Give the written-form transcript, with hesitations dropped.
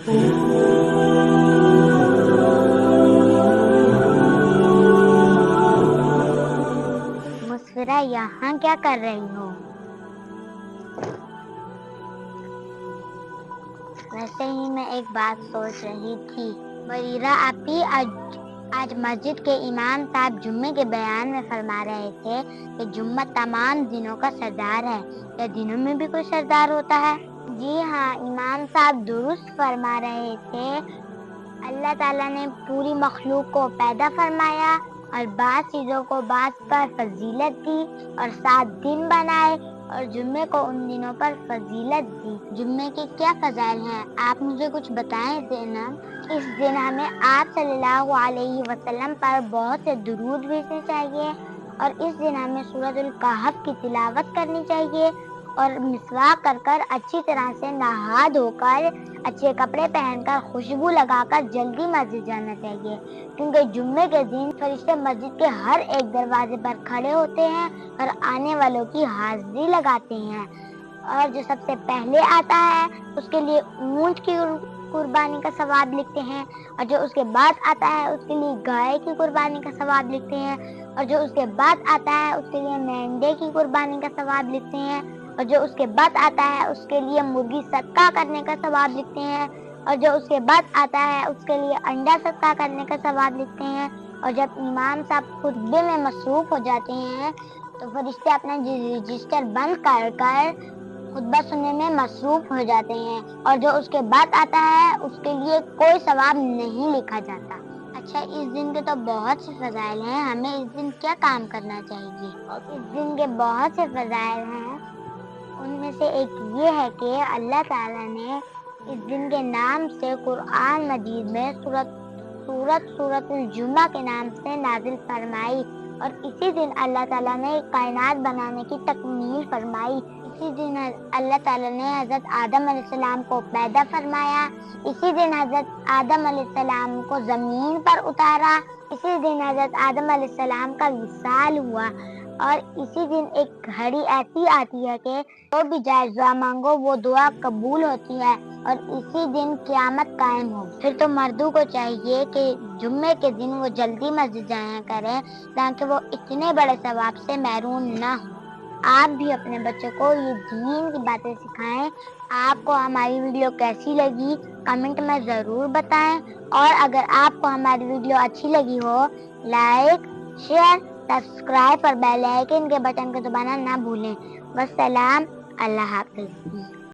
مسفرہ یہاں کیا کر رہی ہو؟ ویسے ہی میں ایک بات سوچ رہی تھی، بریرہ آپی آج مسجد کے امام صاحب جمعے کے بیان میں فرما رہے تھے کہ جمعہ تمام دنوں کا سردار ہے۔ کیا دنوں میں بھی کوئی سردار ہوتا ہے؟ جی ہاں، امام صاحب درست فرما رہے تھے۔ اللہ تعالیٰ نے پوری مخلوق کو پیدا فرمایا اور بعض چیزوں کو بعض پر فضیلت دی اور 7 دن بنائے اور جمعے کو ان دنوں پر فضیلت دی۔ جمعے کے کیا فضائل ہیں؟ آپ مجھے کچھ بتائیں زینب۔ اس دن ہمیں آپ صلی اللہ علیہ وسلم پر بہت سے درود بھیجنے چاہیے اور اس دن ہمیں سورۃ الکہف کی تلاوت کرنی چاہیے اور مسواک کر کر اچھی طرح سے نہا دھو کر اچھے کپڑے پہن کر خوشبو لگا کر جلدی مسجد جانا چاہیے، کیونکہ جمعے کے دن فرشتے مسجد کے ہر ایک دروازے پر کھڑے ہوتے ہیں اور آنے والوں کی حاضری لگاتے ہیں، اور جو سب سے پہلے آتا ہے اس کے لیے اونٹ کی قربانی کا ثواب لکھتے ہیں، اور جو اس کے بعد آتا ہے اس کے لیے گائے کی قربانی کا ثواب لکھتے ہیں، اور جو اس کے بعد آتا ہے اس کے لیے مینڈے کی قربانی کا ثواب لکھتے ہیں، اور جو اس کے بعد آتا ہے اس کے لیے مرغی صدقہ کرنے کا ثواب لکھتے ہیں، اور جو اس کے بعد آتا ہے اس کے لیے انڈا صدقہ کرنے کا ثواب لکھتے ہیں۔ اور جب امام صاحب خطبے میں مصروف ہو جاتے ہیں تو فرشتے اپنا رجسٹر بند کر کر خطبہ سننے میں مصروف ہو جاتے ہیں، اور جو اس کے بعد آتا ہے اس کے لیے کوئی ثواب نہیں لکھا جاتا۔ اچھا، اس دن کے تو بہت سے فضائل ہیں، ہمیں اس دن کیا کام کرنا چاہیے؟ اس دن کے بہت سے فضائل ہیں، ان میں سے ایک یہ ہے کہ اللہ تعالیٰ نے اس دن کے نام سے قرآن مجید میں سورۃ الجمعہ کے نام سے نازل فرمائی، اور اسی دن اللہ تعالیٰ نے کائنات بنانے کی تکمیل فرمائی، اسی دن اللہ تعالیٰ نے حضرت آدم علیہ السلام کو پیدا فرمایا، اسی دن حضرت آدم علیہ السلام کو زمین پر اتارا، اسی دن حضرت آدم علیہ السلام کا وصال ہوا، اور اسی دن ایک گھڑی ایسی آتی ہے کہ جو بھی جائز دعا مانگو وہ دعا قبول ہوتی ہے، اور اسی دن قیامت قائم ہو۔ پھر تو مردوں کو چاہیے کہ جمعے کے دن وہ جلدی مسجد جایا کریں تاکہ وہ اتنے بڑے ثواب سے محروم نہ ہوں۔ آپ بھی اپنے بچوں کو یہ دین کی باتیں سکھائیں۔ آپ کو ہماری ویڈیو کیسی لگی کمنٹ میں ضرور بتائیں، اور اگر آپ کو ہماری ویڈیو اچھی لگی ہو لائک، شیئر، سبسکرائب اور بیل آئیکن کے بٹن کو دبانا نہ بھولیں۔ والسلام، اللہ حافظ۔